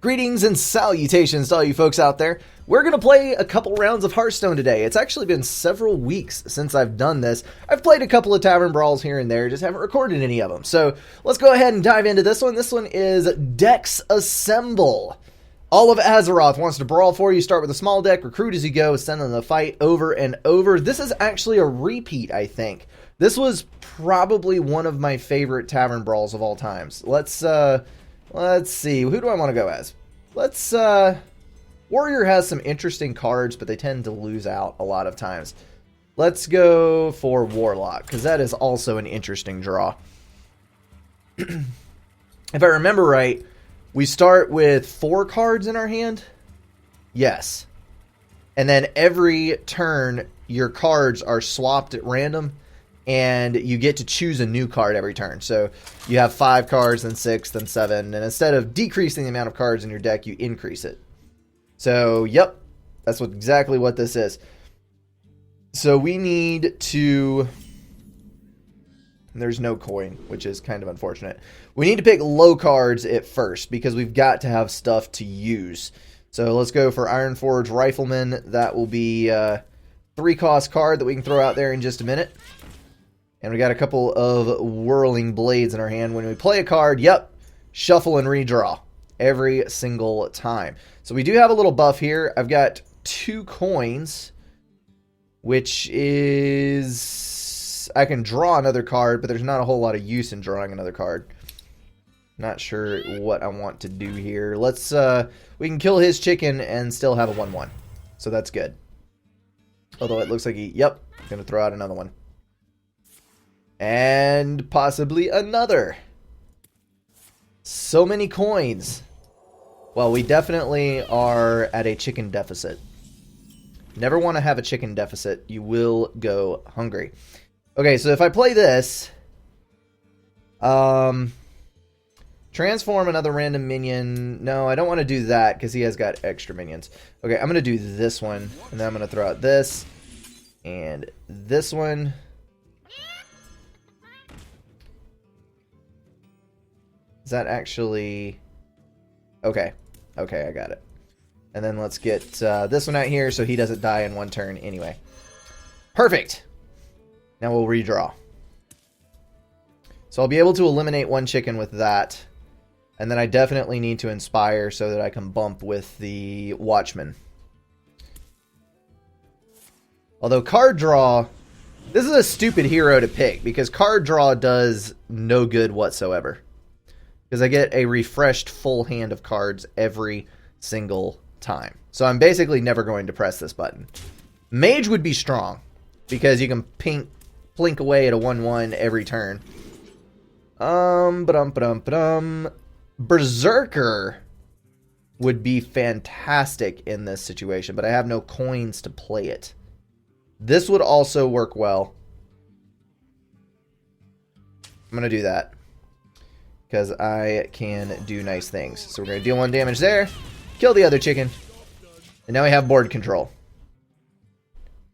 Greetings and salutations to all you folks out there. We're going to play a couple rounds of Hearthstone today. It's actually been several weeks since I've done this. I've played a couple of Tavern Brawls here and there, just haven't recorded any of them. So let's go ahead and dive into this one. This one is Decks Assemble. All of Azeroth wants to brawl for you. Start with a small deck, recruit as you go, send them the fight over and over. This is actually a repeat, I think. This was probably one of my favorite Tavern Brawls of all times. Let's see. Who do I want to go as? Warrior has some interesting cards, but they tend to lose out a lot of times. Let's go for Warlock, because that is also an interesting draw. If I remember right, we start with 4 cards in our hand. Yes. And then every turn, your cards are swapped at random, and you get to choose a new card every turn. So you have 5 cards, then 6, then 7, and instead of decreasing the amount of cards in your deck, you increase it. So, yep, that's exactly what this is. So we need to... There's no coin, which is kind of unfortunate. We need to pick low cards at first, because we've got to have stuff to use. So let's go for Ironforge Rifleman. That will be a 3-cost card that we can throw out there in just a minute. And we got a couple of Whirling Blades in our hand. When we play a card, yep, shuffle and redraw every single time. So we do have a little buff here. I've got 2 coins, which is... I can draw another card, but there's not a whole lot of use in drawing another card. Not sure what I want to do here. Let's, we can kill his chicken and still have a 1-1. So that's good. Although it looks like he, yep, gonna throw out another one. And possibly another. So many coins. Well, we definitely are at a chicken deficit. Never want to have a chicken deficit. You will go hungry. Okay, so if I play this, transform another random minion. No, I don't want to do that because he has got extra minions. Okay, I'm going to do this one, and then I'm going to throw out this and this one. Is that actually... Okay, I got it. And then let's get this one out here so he doesn't die in one turn anyway. Perfect! Now we'll redraw. So I'll be able to eliminate 1 chicken with that. And then I definitely need to inspire so that I can bump with the Watchman. Although card draw... This is a stupid hero to pick because card draw does no good whatsoever. Because I get a refreshed full hand of cards every single time. So I'm basically never going to press this button. Mage would be strong. Because you can plink away at a 1-1 every turn. Berserker would be fantastic in this situation. But I have no coins to play it. This would also work well. I'm going to do that. Because I can do nice things. So we're going to deal 1 damage there. Kill the other chicken. And now we have board control.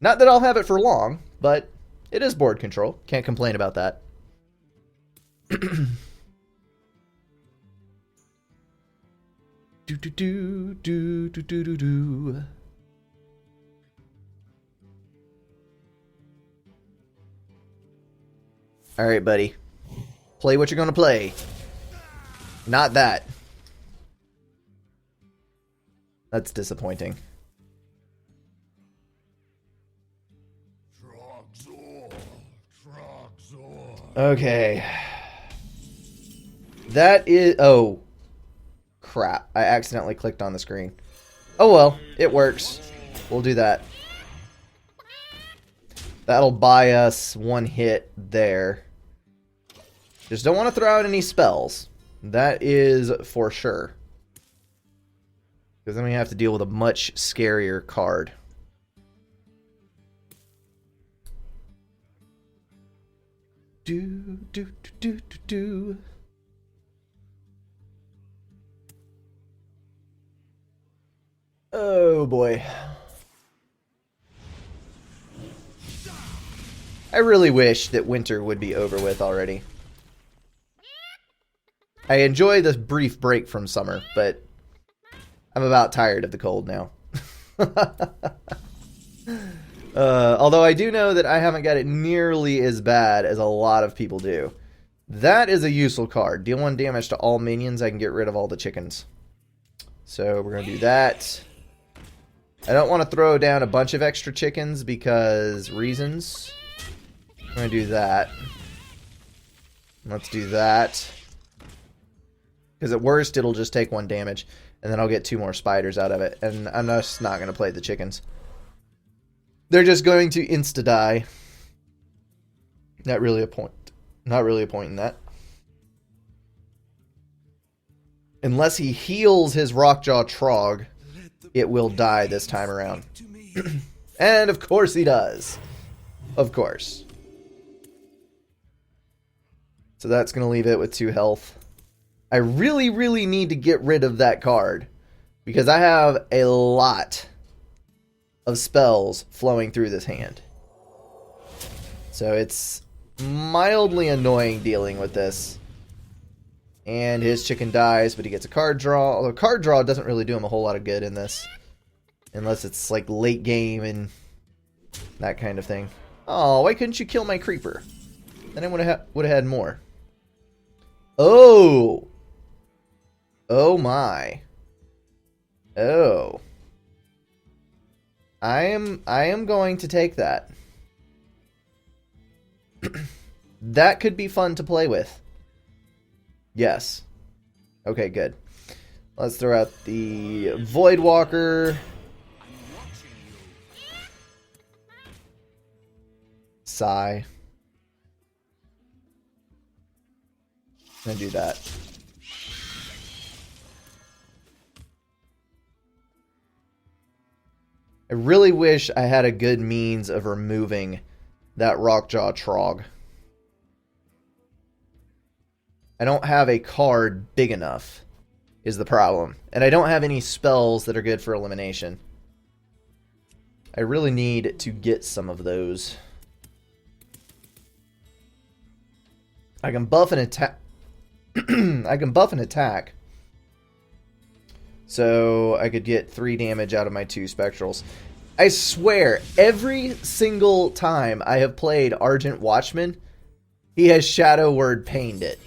Not that I'll have it for long, but it is board control. Can't complain about that. Alright, buddy. Play what you're going to play. Not that. That's disappointing. Okay. That is... Oh. Crap. I accidentally clicked on the screen. Oh well. It works. We'll do that. That'll buy us 1 hit there. Just don't want to throw out any spells. That is for sure. Because then we have to deal with a much scarier card. Oh boy. I really wish that winter would be over with already. I enjoy this brief break from summer, but I'm about tired of the cold now. Although I do know that I haven't got it nearly as bad as a lot of people do. That is a useful card. Deal 1 damage to all minions. I can get rid of all the chickens. So we're going to do that. I don't want to throw down a bunch of extra chickens because reasons. I'm going to do that. Let's do that. Because at worst, it'll just take 1 damage. And then I'll get 2 more spiders out of it. And I'm just not going to play the chickens. They're just going to insta-die. Not really a point. Not really a point in that. Unless he heals his Rockjaw Trog, it will die this time around. And of course he does. Of course. So that's going to leave it with 2 health. I really, really need to get rid of that card. Because I have a lot of spells flowing through this hand. So it's mildly annoying dealing with this. And his chicken dies, but he gets a card draw. Although card draw doesn't really do him a whole lot of good in this. Unless it's like late game and that kind of thing. Oh, why couldn't you kill my creeper? Then I would have had more. Oh! Oh my. Oh. I am going to take that. That could be fun to play with. Yes. Okay, good. Let's throw out the Voidwalker. Sigh. I'm gonna do that. I really wish I had a good means of removing that Rockjaw Trog. I don't have a card big enough, is the problem. And I don't have any spells that are good for elimination. I really need to get some of those. I can buff an attack. I can buff an attack. So I could get 3 damage out of my 2 spectrals. I swear, every single time I have played Argent Watchman, he has Shadow Word Pained it.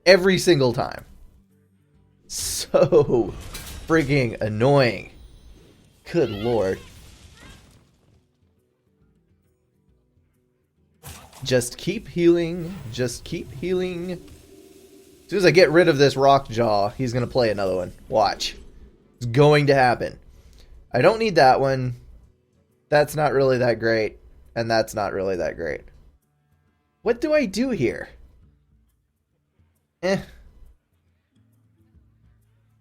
Every single time. So freaking annoying. Good lord. Just keep healing. Just keep healing. As soon as I get rid of this Rockjaw, he's going to play another one. Watch. It's going to happen. I don't need that one. That's not really that great. And that's not really that great. What do I do here? I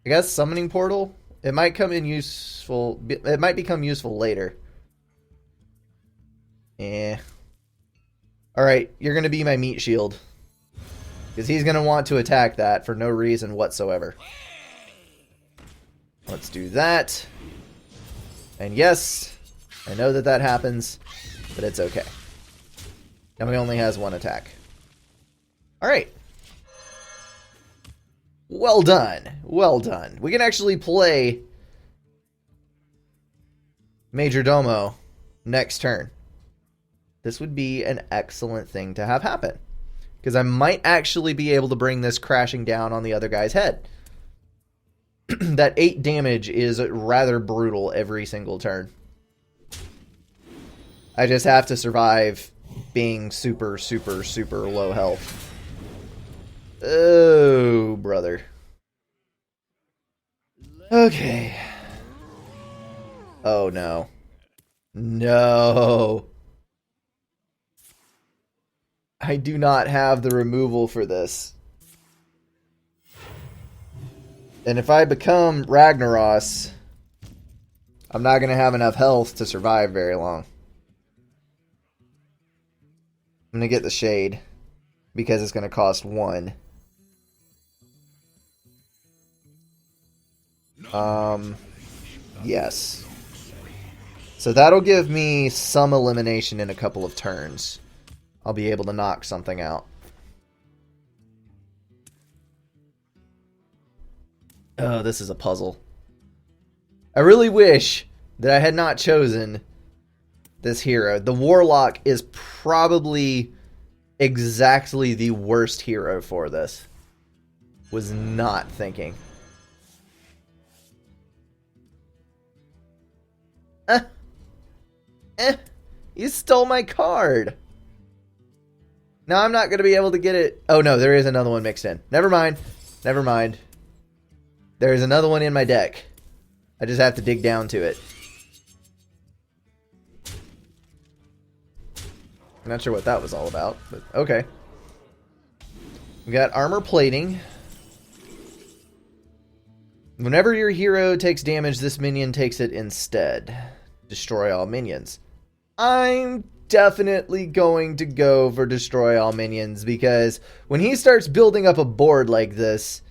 guess Summoning Portal. It might come in useful. It might become useful later. Alright, you're going to be my meat shield. Because he's going to want to attack that for no reason whatsoever. Let's do that. And yes, I know that happens, but it's okay. Now he only has 1 attack. Alright. Well done. Well done. We can actually play Major Domo next turn. This would be an excellent thing to have happen. Because I might actually be able to bring this crashing down on the other guy's head. That 8 damage is rather brutal every single turn. I just have to survive being super, super, super low health. Oh, brother. Okay. Oh, no. No. I do not have the removal for this. And if I become Ragnaros, I'm not going to have enough health to survive very long. I'm going to get the Shade because it's going to cost 1. Yes. So that'll give me some elimination in a couple of turns. I'll be able to knock something out. Oh, this is a puzzle. I really wish that I had not chosen this hero. The Warlock is probably exactly the worst hero for this. Was not thinking. You stole my card. Now I'm not going to be able to get it. Oh no, there is another one mixed in. Never mind. Never mind. There is another one in my deck. I just have to dig down to it. I'm not sure what that was all about, but okay. We got armor plating. Whenever your hero takes damage, this minion takes it instead. Destroy all minions. I'm definitely going to go for destroy all minions because when he starts building up a board like this,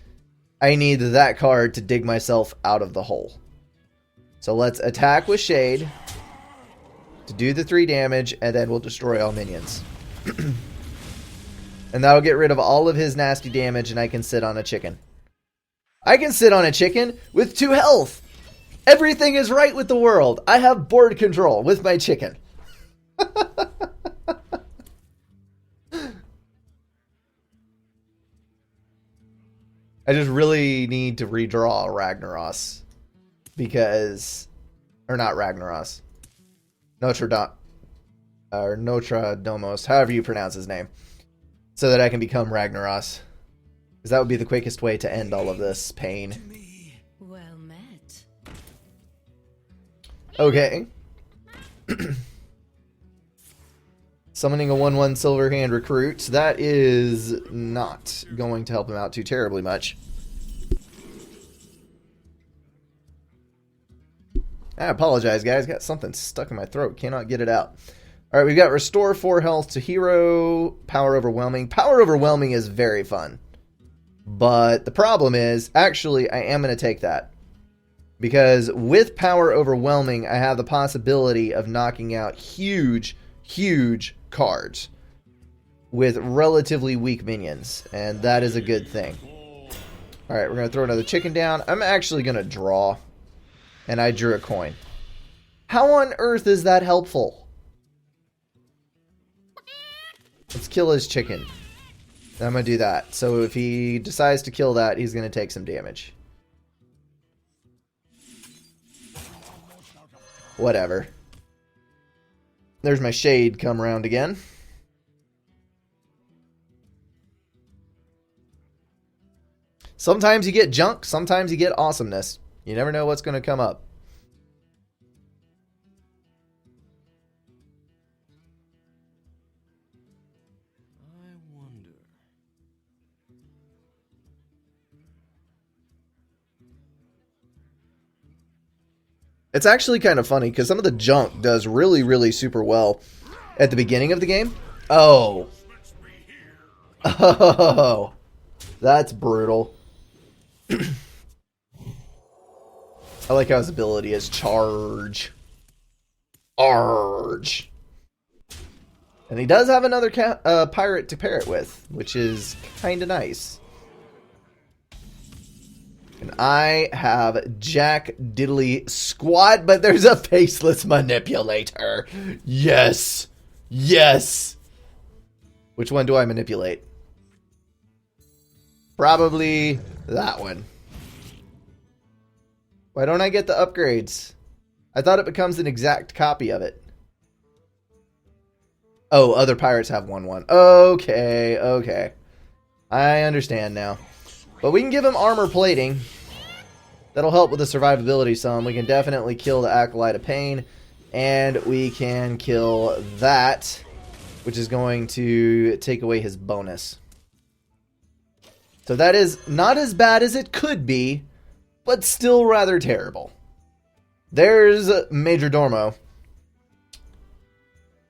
I need that card to dig myself out of the hole. So let's attack with Shade to do the 3 damage, and then we'll destroy all minions. And that'll get rid of all of his nasty damage, and I can sit on a chicken. I can sit on a chicken with 2 health. Everything is right with the world. I have board control with my chicken. I just really need to redraw Ragnaros. Because... Or not Ragnaros. Nostradamus, however you pronounce his name. So that I can become Ragnaros. Because that would be the quickest way to end all of this pain. Well met. Okay. Summoning a 1/1 Silver Hand recruit. That is not going to help him out too terribly much. I apologize, guys. Got something stuck in my throat. Cannot get it out. Alright, we've got Restore 4 health to hero. Power Overwhelming. Power Overwhelming is very fun. But the problem is, actually, I am going to take that. Because with Power Overwhelming, I have the possibility of knocking out huge, huge cards with relatively weak minions. And that is a good thing. Alright, we're going to throw another chicken down. I'm actually going to draw. And I drew a coin. How on earth is that helpful? Let's kill his chicken. I'm going to do that. So if he decides to kill that, he's going to take some damage. Whatever. There's my Shade come around again. Sometimes you get junk, sometimes you get awesomeness. You never know what's going to come up. I wonder. It's actually kind of funny because some of the junk does really, really super well at the beginning of the game. Oh. Oh. That's brutal. I like how his ability is Charge. Arge. And he does have another pirate to pair it with, which is kind of nice. And I have Jack Diddley Squat, but there's a faceless manipulator. Yes. Yes. Which one do I manipulate? Probably that one. Why don't I get the upgrades? I thought it becomes an exact copy of it. Oh, other pirates have 1/1. Okay, okay. I understand now. But we can give him armor plating. That'll help with the survivability some. We can definitely kill the Acolyte of Pain. And we can kill that, which is going to take away his bonus. So that is not as bad as it could be, but still rather terrible. There's Major Dormo.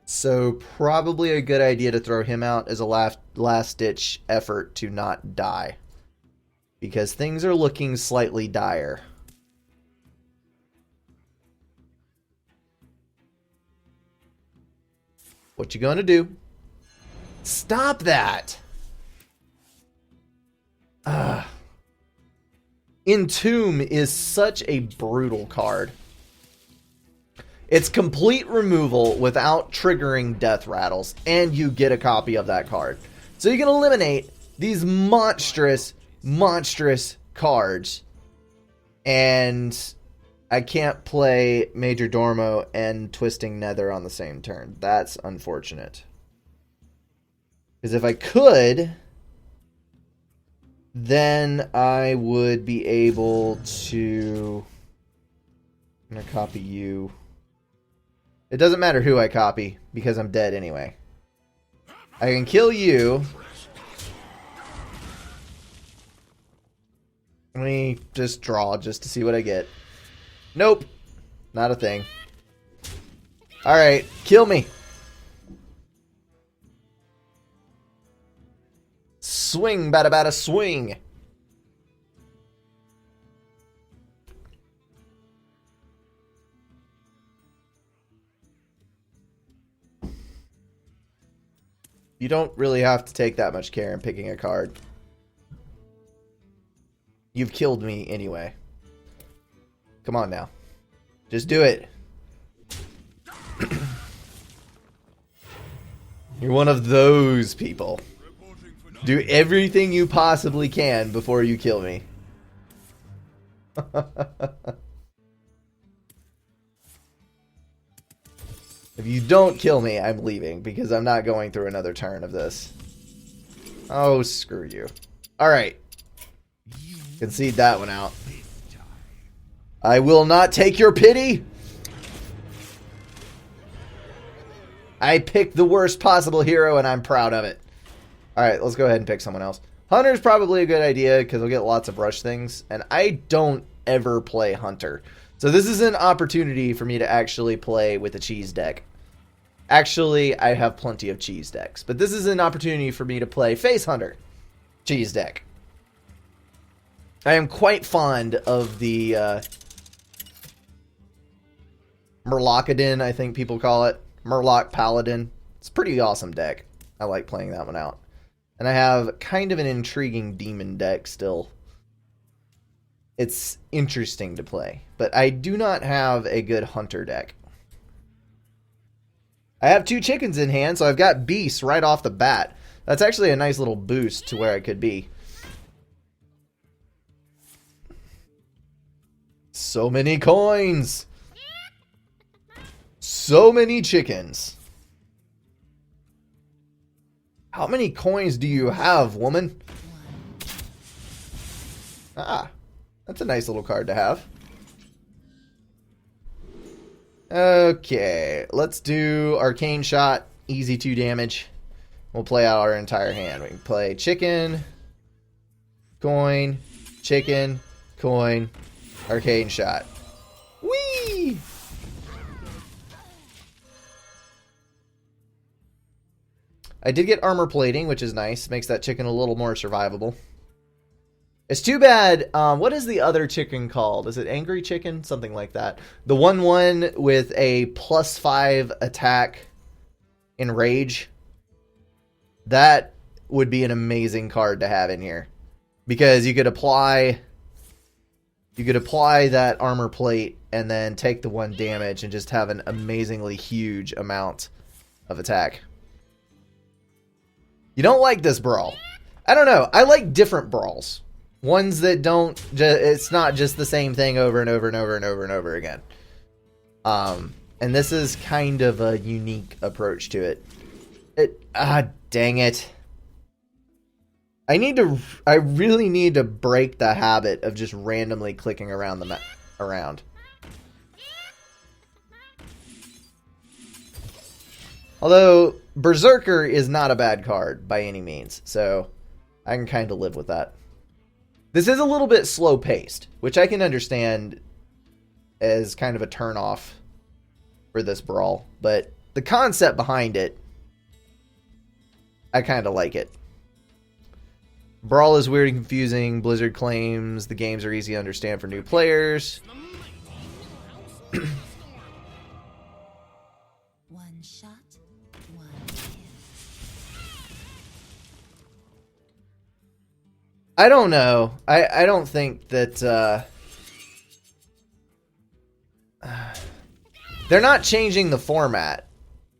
So probably a good idea to throw him out as a last-ditch effort to not die. Because things are looking slightly dire. What you gonna do? Stop that! Entomb is such a brutal card. It's complete removal without triggering death rattles, and you get a copy of that card. So you can eliminate these monstrous, monstrous cards. And I can't play Major Dormo and Twisting Nether on the same turn. That's unfortunate. Because if I could, then I would be able to... I'm going to copy you. It doesn't matter who I copy, because I'm dead anyway. I can kill you. Let me just draw just to see what I get. Nope. Not a thing. Alright, kill me. Swing, bada bada swing. You don't really have to take that much care in picking a card. You've killed me anyway. Come on now. Just do it. You're one of those people. Do everything you possibly can before you kill me. If you don't kill me, I'm leaving, because I'm not going through another turn of this. Oh, screw you. Alright. Concede that one out. I will not take your pity. I picked the worst possible hero, and I'm proud of it. Alright, let's go ahead and pick someone else. Hunter's probably a good idea, because we'll get lots of rush things, and I don't ever play Hunter. So this is an opportunity for me to actually play with a cheese deck. Actually, I have plenty of cheese decks, but this is an opportunity for me to play Face Hunter cheese deck. I am quite fond of the Murlocidin, I think people call it. Murloc Paladin. It's a pretty awesome deck. I like playing that one out. And I have kind of an intriguing demon deck still. It's interesting to play. But I do not have a good hunter deck. I have 2 chickens in hand, so I've got beasts right off the bat. That's actually a nice little boost to where I could be. So many coins! So many chickens. How many coins do you have, woman? Ah, that's a nice little card to have. Okay, let's do Arcane Shot, easy 2 damage. We'll play out our entire hand. We can play chicken, coin, chicken, coin, Arcane Shot. Whee! I did get armor plating, which is nice. Makes that chicken a little more survivable. It's too bad. What is the other chicken called? Is it Angry Chicken? Something like that. The 1/1 with a +5 attack in Rage. That would be an amazing card to have in here. Because you could apply that armor plate and then take the 1 damage and just have an amazingly huge amount of attack. You don't like this brawl. I don't know. I like different brawls. Ones that don't, it's not just the same thing over and over and over and over and over again. And this is kind of a unique approach to it. Dang it. I really need to break the habit of just randomly clicking around the around. Although, Berserker is not a bad card by any means, so I can kind of live with that. This is a little bit slow-paced, which I can understand as kind of a turn-off for this brawl. But the concept behind it, I kind of like it. Brawl is weird and confusing. Blizzard claims the games are easy to understand for new players. One shot, one kill. I don't know. I don't think that they're not changing the format.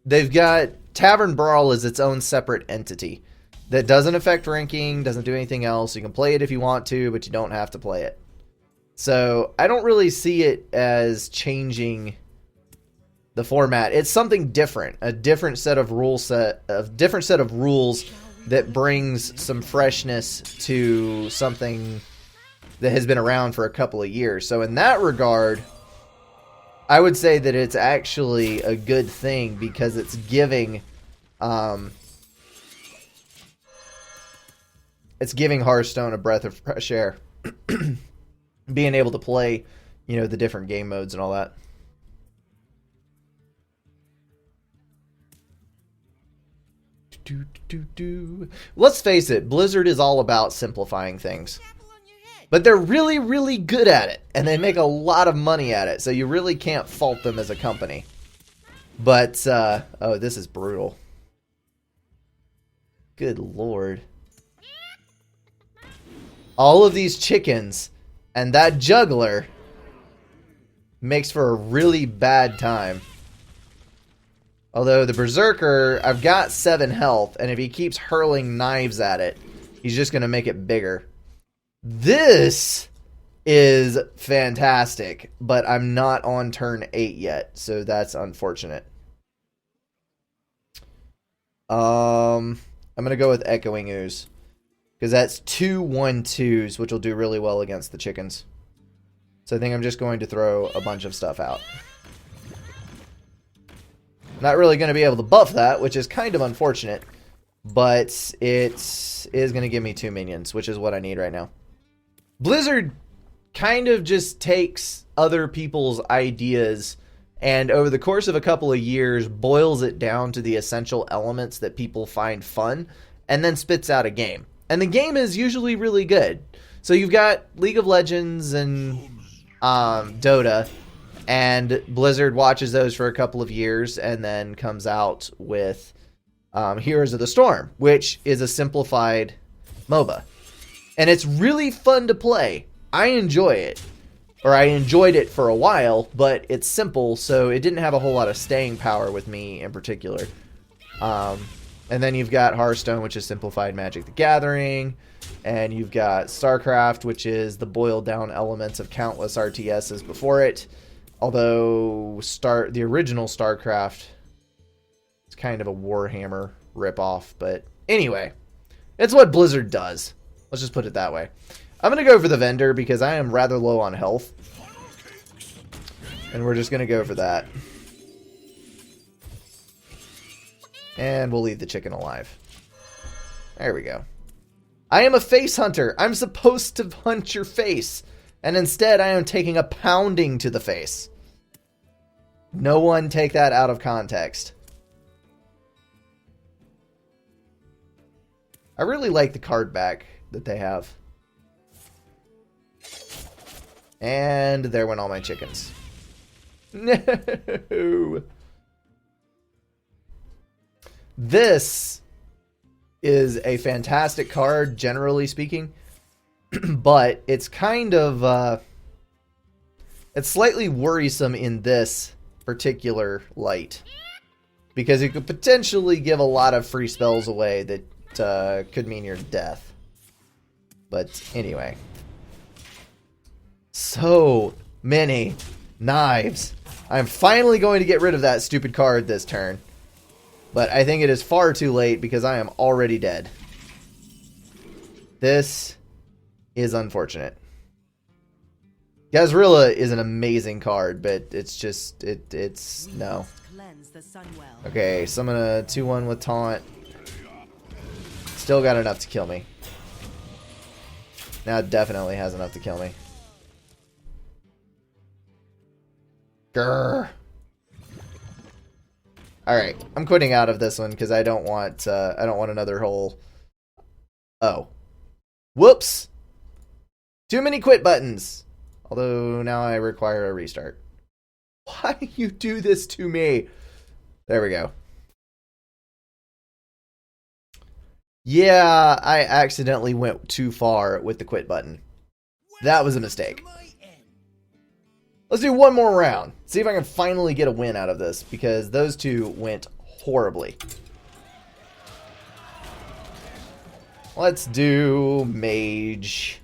They've got Tavern Brawl as its own separate entity that doesn't affect ranking, doesn't do anything else. You can play it if you want to, but you don't have to play it. So I don't really see it as changing the format. It's something different, a different set of rules that brings some freshness to something that has been around for a couple of years. So in that regard, I would say that it's actually a good thing because it's giving Hearthstone a breath of fresh air. Being able to play, you know, the different game modes and all that. Let's face it, Blizzard is all about simplifying things. But they're really, really good at it. And they make a lot of money at it. So you really can't fault them as a company. But, oh, this is brutal. Good lord. All of these chickens and that juggler makes for a really bad time. Although the Berserker, I've got 7 health, and if he keeps hurling knives at it, he's just going to make it bigger. This is fantastic, but I'm not on turn 8 yet, so that's unfortunate. I'm going to go with Echoing Ooze, because that's 2 1/2s, which will do really well against the chickens. So I think I'm just going to throw a bunch of stuff out. Not really going to be able to buff that, which is kind of unfortunate. But it is going to give me 2 minions, which is what I need right now. Blizzard kind of just takes other people's ideas and over the course of a couple of years boils it down to the essential elements that people find fun and then spits out a game. And the game is usually really good. So you've got League of Legends and Dota, and Blizzard watches those for a couple of years and then comes out with Heroes of the Storm, which is a simplified MOBA. And it's really fun to play. I enjoy it. Or I enjoyed it for a while, but it's simple, so it didn't have a whole lot of staying power with me in particular. And then you've got Hearthstone, which is simplified Magic the Gathering. And you've got StarCraft, which is the boiled down elements of countless RTSs before it. Although the original StarCraft is kind of a Warhammer ripoff. But anyway, it's what Blizzard does. Let's just put it that way. I'm going to go for the vendor because I am rather low on health. And we're just going to go for that. And we'll leave the chicken alive. There we go. I am a face hunter. I'm supposed to hunt your face. And instead I am taking a pounding to the face. No one take that out of context. I really like the card back that they have. And there went all my chickens. No. This is a fantastic card, generally speaking. But it's kind of... it's slightly worrisome in this particular light. Because it could potentially give a lot of free spells away that could mean your death. But anyway. So many knives. I'm finally going to get rid of that stupid card this turn. But I think it is far too late because I am already dead. This is unfortunate. Gazrilla is an amazing card, but it's just, it's no. Okay, so I'm going to 2-1 with Taunt. Still got enough to kill me. Now it definitely has enough to kill me. Grr. Alright, I'm quitting out of this one because I don't want another whole... Oh. Whoops! Too many quit buttons! Although now I require a restart. Why do you do this to me? There we go. Yeah, I accidentally went too far with the quit button. That was a mistake. Let's do one more round. See if I can finally get a win out of this, because those two went horribly. Let's do Mage,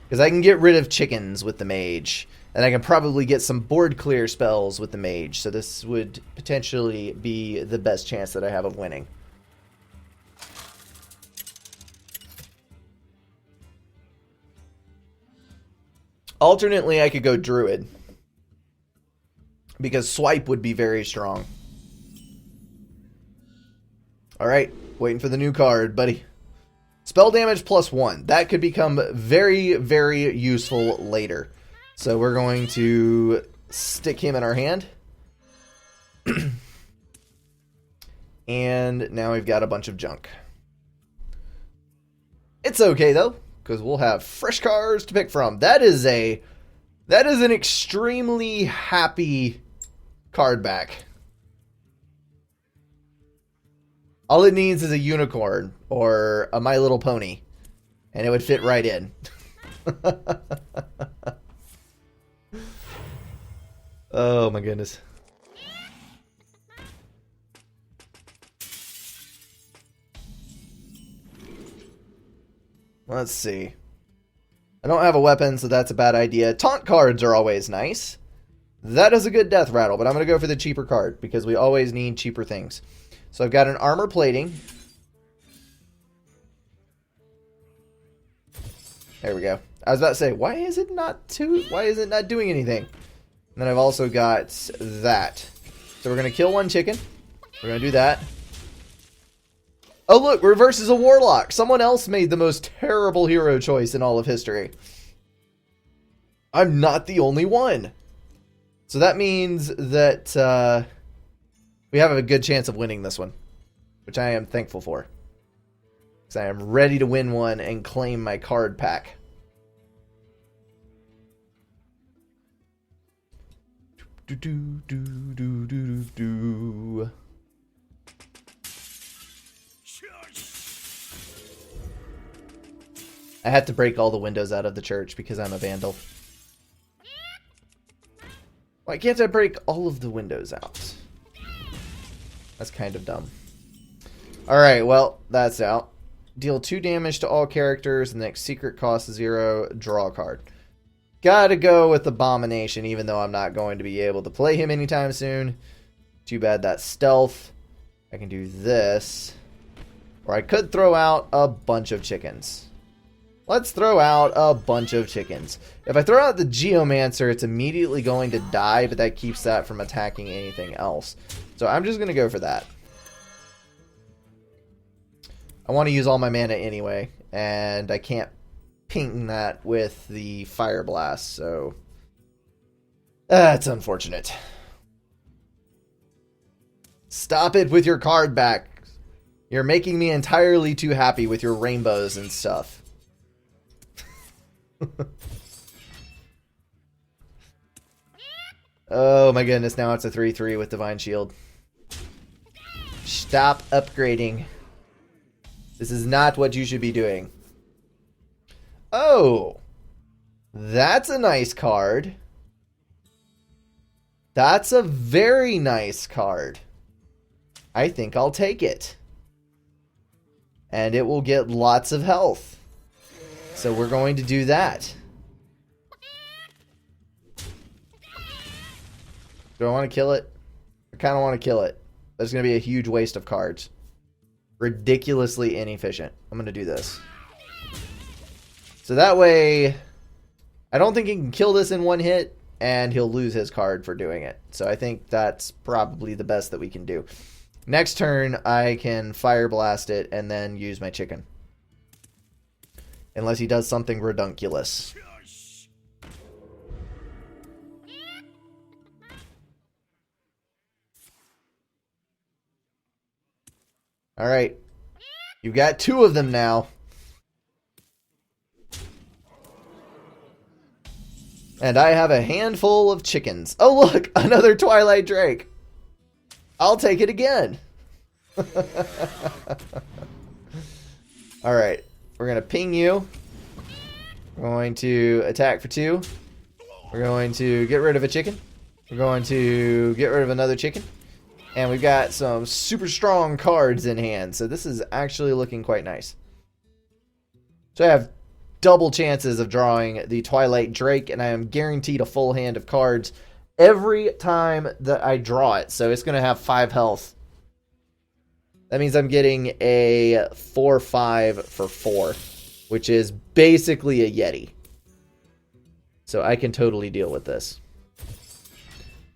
because I can get rid of chickens with the Mage. And I can probably get some board clear spells with the Mage. So this would potentially be the best chance that I have of winning. Alternately, I could go Druid, because Swipe would be very strong. Alright, waiting for the new card, buddy. Spell damage +1. That could become very, very useful later. So we're going to stick him in our hand. And now we've got a bunch of junk. It's okay though, because we'll have fresh cards to pick from. That is an extremely happy card back. All it needs is a unicorn or a My Little Pony, and it would fit right in. Oh my goodness. Let's see. I don't have a weapon, so that's a bad idea. Taunt cards are always nice. That is a good death rattle, but I'm going to go for the cheaper card, because we always need cheaper things. So I've got an armor plating. There we go. I was about to say, why is it not doing anything? And then I've also got that. So we're going to kill one chicken. We're going to do that. Oh, look, reverses a Warlock. Someone else made the most terrible hero choice in all of history. I'm not the only one. So that means that we have a good chance of winning this one, which I am thankful for, because I am ready to win one and claim my card pack. Do do do do do do. I had to break all the windows out of the church because I'm a vandal. Why can't I break all of the windows out? That's kind of dumb. Alright, well, that's out. Deal 2 damage to all characters. The next secret costs 0. Draw a card. Gotta go with Abomination, even though I'm not going to be able to play him anytime soon. Too bad that's stealth. I can do this. Or I could throw out a bunch of chickens. Let's throw out a bunch of chickens. If I throw out the Geomancer, it's immediately going to die, but that keeps that from attacking anything else. So I'm just going to go for that. I want to use all my mana anyway, and I can't ping that with the Fire Blast, so that's unfortunate. Stop it with your card back. You're making me entirely too happy with your rainbows and stuff. Oh my goodness, now it's a 3/3 with Divine Shield. Stop upgrading. This is not what you should be doing. Oh, that's a nice card. That's a very nice card. I think I'll take it. And it will get lots of health. So we're going to do that. Do I want to kill it? I kind of want to kill it. That's going to be a huge waste of cards. Ridiculously inefficient. I'm going to do this. So that way, I don't think he can kill this in one hit, and he'll lose his card for doing it. So I think that's probably the best that we can do. Next turn, I can Fire Blast it and then use my chicken. Unless he does something redunculous. Alright. You've got 2 of them now. And I have a handful of chickens. Oh look! Another Twilight Drake! I'll take it again! Alright. We're going to ping you. We're going to attack for 2. We're going to get rid of a chicken. We're going to get rid of another chicken. And we've got some super strong cards in hand. So this is actually looking quite nice. So I have double chances of drawing the Twilight Drake. And I am guaranteed a full hand of cards every time that I draw it. So it's going to have 5 health. That means I'm getting a 4/5 for 4. Which is basically a Yeti. So I can totally deal with this.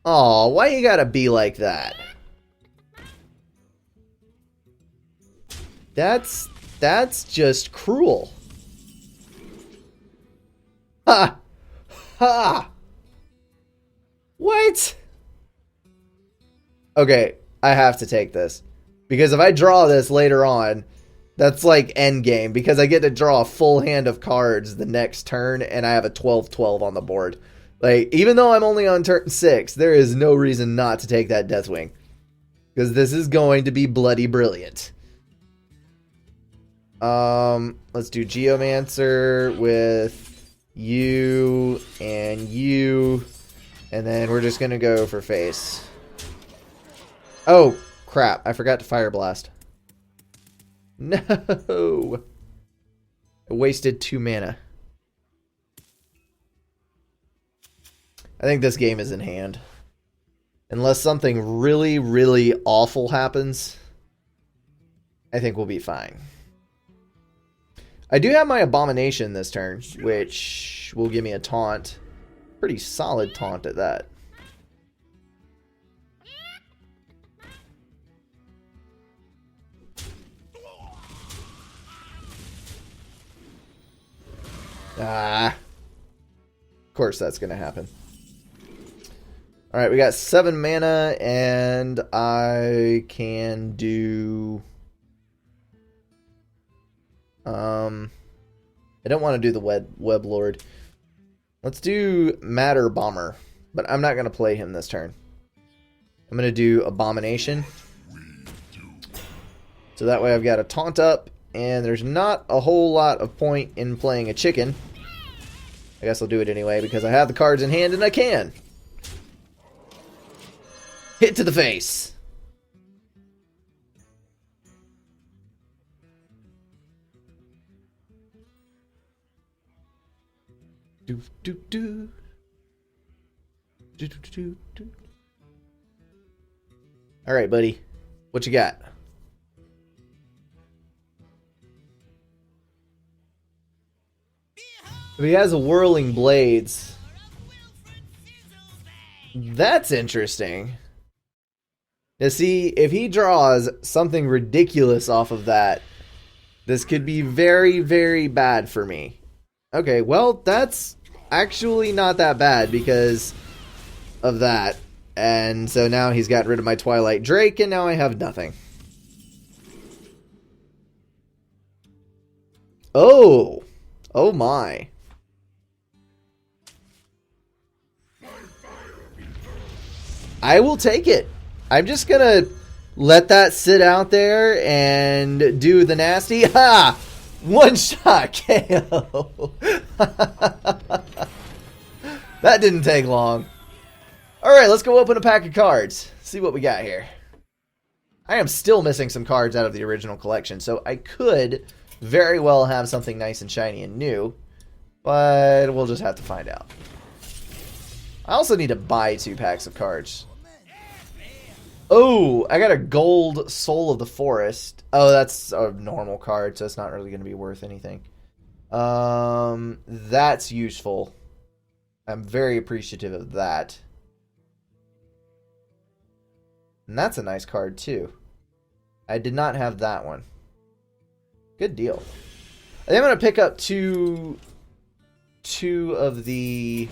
Aw, why you gotta be like that? That's just cruel. Ha! Ha! What? Okay, I have to take this. Because if I draw this later on, that's like endgame. Because I get to draw a full hand of cards the next turn, and I have a 12/12 on the board. Like, even though I'm only on turn 6, there is no reason not to take that Deathwing. Because this is going to be bloody brilliant. Let's do Geomancer with you and you. And then we're just going to go for face. Oh, crap. I forgot to Fire Blast. No. I wasted 2 mana. I think this game is in hand. Unless something really, really awful happens, I think we'll be fine. I do have my Abomination this turn, which will give me a taunt. Pretty solid taunt at that. Ah. Of course that's going to happen. Alright, we got 7 mana, and I can do... I don't want to do the Web Lord. Let's do Matter Bomber, but I'm not going to play him this turn. I'm going to do Abomination. So that way I've got a taunt up, and there's not a whole lot of point in playing a chicken. I guess I'll do it anyway, because I have the cards in hand, and I can. Hit to the face. Do do do. Do do do do. All right, buddy. What you got? If he has a Whirling Blades, that's interesting. Now see, if he draws something ridiculous off of that, this could be very, very bad for me. Okay, well, that's actually not that bad because of that. And so now he's got rid of my Twilight Drake, and now I have nothing. Oh! Oh my. I will take it. I'm just gonna let that sit out there and do the nasty. Ha! One shot KO. That didn't take long. Alright, let's go open a pack of cards. See what we got here. I am still missing some cards out of the original collection, so I could very well have something nice and shiny and new, but we'll just have to find out. I also need to buy 2 packs of cards. Oh, I got a gold Soul of the Forest. Oh, that's a normal card, so it's not really going to be worth anything. That's useful. I'm very appreciative of that. And that's a nice card, too. I did not have that one. Good deal. I think I'm going to pick up two of the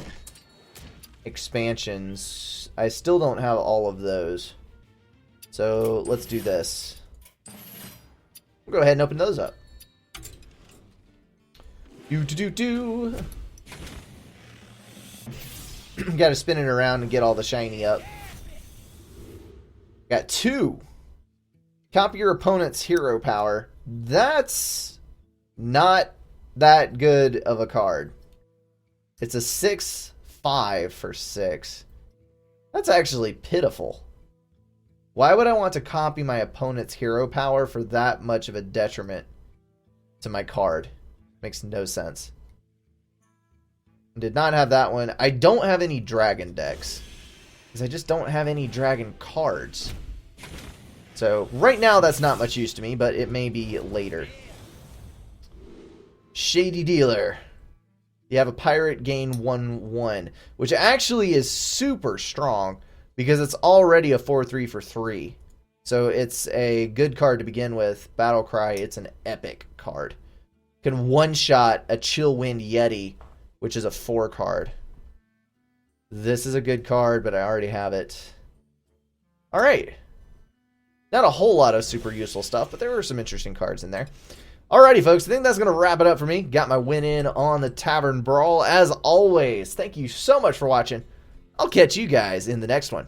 expansions. I still don't have all of those. So let's do this. We'll go ahead and open those up. Do. Got to spin it around and get all the shiny up. Got 2. Copy your opponent's hero power. That's Not that good of a card. It's a 6/5 for 6. That's actually pitiful. Why would I want to copy my opponent's hero power for that much of a detriment to my card? Makes no sense. Did not have that one. I don't have any dragon decks, because I just don't have any dragon cards. So right now that's not much use to me, but it may be later. Shady Dealer. You have a pirate, gain 1/1, which actually is super strong because it's already a 4/3 for 3. So it's a good card to begin with. Battle Cry, it's an epic card. Can one-shot a Chill Wind Yeti, which is a 4 card. This is a good card, but I already have it. Alright. Not a whole lot of super useful stuff, but there were some interesting cards in there. Alrighty, folks, I think that's going to wrap it up for me. Got my win in on the Tavern Brawl. As always, thank you so much for watching. I'll catch you guys in the next one.